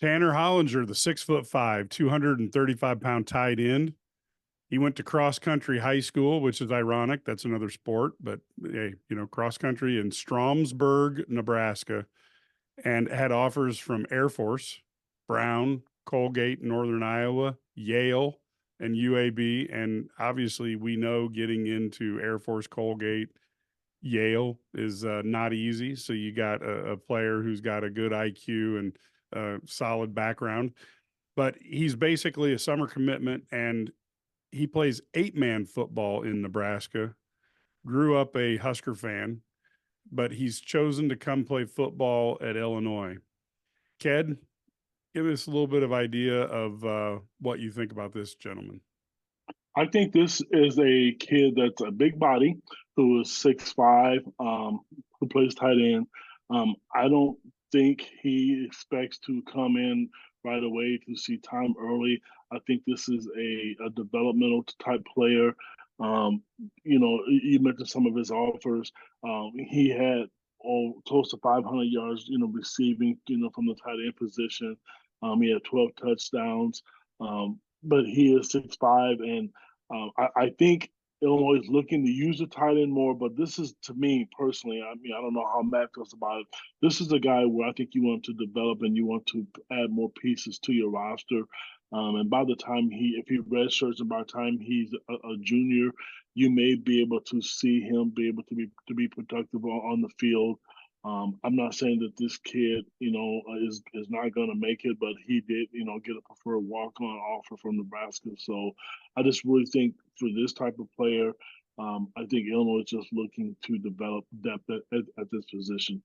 Tanner Hollinger, the 6'5", 235-pound tight end. He went to cross country high school, which is ironic. That's another sport, but hey, cross country in Stromsburg, Nebraska, and had offers from Air Force, Brown, Colgate, Northern Iowa, Yale, and UAB. And obviously, we know getting into Air Force, Colgate, Yale is not easy. So you got a player who's got a good IQ and solid background, but he's basically a summer commitment, and he plays 8-man football in Nebraska. Grew up a Husker fan, but he's chosen to come play football at Illinois. Ked, give us a little bit of idea of what you think about this gentleman. I think this is a kid that's a big body who is 6'5", who plays tight end. I don't think he expects to come in right away to see time early. I think this is a developmental type player. You mentioned some of his offers. He had close to 500 yards, receiving, from the tight end position. He had 12 touchdowns. But he is 6'5", and I think Illinois is looking to use the tight end more. But this is, to me personally, I mean, I don't know how Matt feels about it. This is a guy where I think you want to develop and you want to add more pieces to your roster. And by the time if he redshirts, and by the time he's a junior, you may be able to see him be able to be productive on the field. I'm not saying that this kid, is not going to make it, but he did, get a preferred walk-on offer from Nebraska. So I just really think for this type of player, I think Illinois is just looking to develop depth at this position.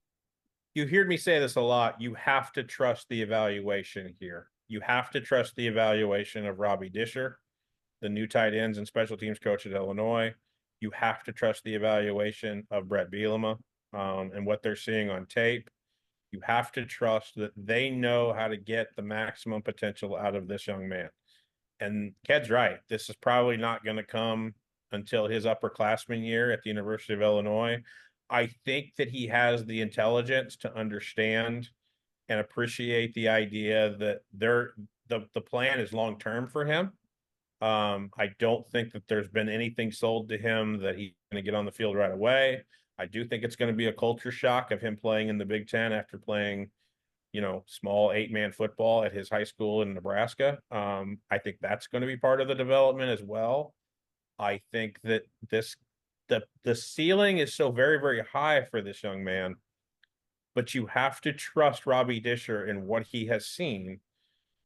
You heard me say this a lot. You have to trust the evaluation here. You have to trust the evaluation of Robbie Disher, the new tight ends and special teams coach at Illinois. You have to trust the evaluation of Brett Bielema and what they're seeing on tape. You have to trust that they know how to get the maximum potential out of this young man. And Ked's right. This is probably not going to come until his upperclassman year at the University of Illinois. I think that he has the intelligence to understand and appreciate the idea that the plan is long-term for him. I don't think that there's been anything sold to him that he's going to get on the field right away. I do think it's going to be a culture shock of him playing in the Big Ten after playing, small 8-man football at his high school in Nebraska. I think that's going to be part of the development as well. I think that the ceiling is so very, very high for this young man, but you have to trust Robbie Disher in what he has seen.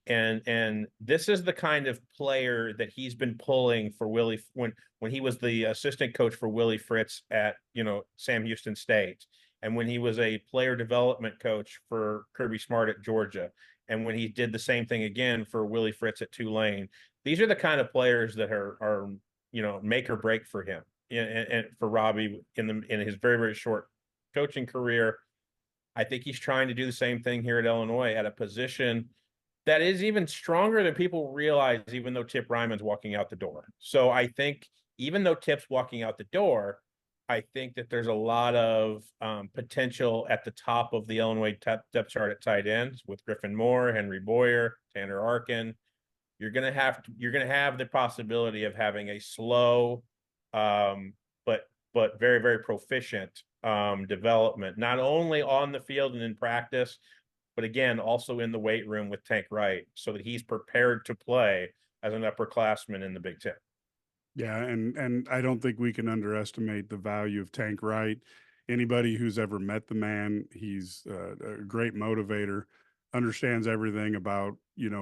And this is the kind of player that he's been pulling for Willie when he was the assistant coach for Willie Fritz at Sam Houston State, and when he was a player development coach for Kirby Smart at Georgia, and when he did the same thing again for Willie Fritz at Tulane. These are the kind of players that are make or break for him and for Robbie in his very, very short coaching career. I think he's trying to do the same thing here at Illinois at a position that is even stronger than people realize, even though Tip Ryman's walking out the door. So I think even though Tip's walking out the door, I think that there's a lot of potential at the top of the Illinois depth chart at tight ends with Griffin Moore, Henry Boyer, Tanner Arkin. You're gonna have the possibility of having a slow, but very, very proficient development, not only on the field and in practice, but again, also in the weight room with Tank Wright, so that he's prepared to play as an upperclassman in the Big Ten. Yeah, and I don't think we can underestimate the value of Tank Wright. Anybody who's ever met the man, he's a great motivator, understands everything about,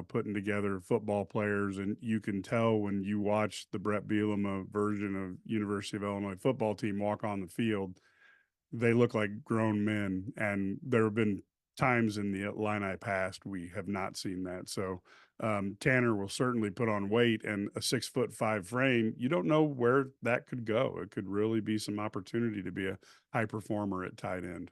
putting together football players. And you can tell when you watch the Brett Bielema version of University of Illinois football team walk on the field, they look like grown men. And there have been times in the Illini past we have not seen that. So Tanner will certainly put on weight, and a 6'5" frame. You don't know where that could go. It could really be some opportunity to be a high performer at tight end.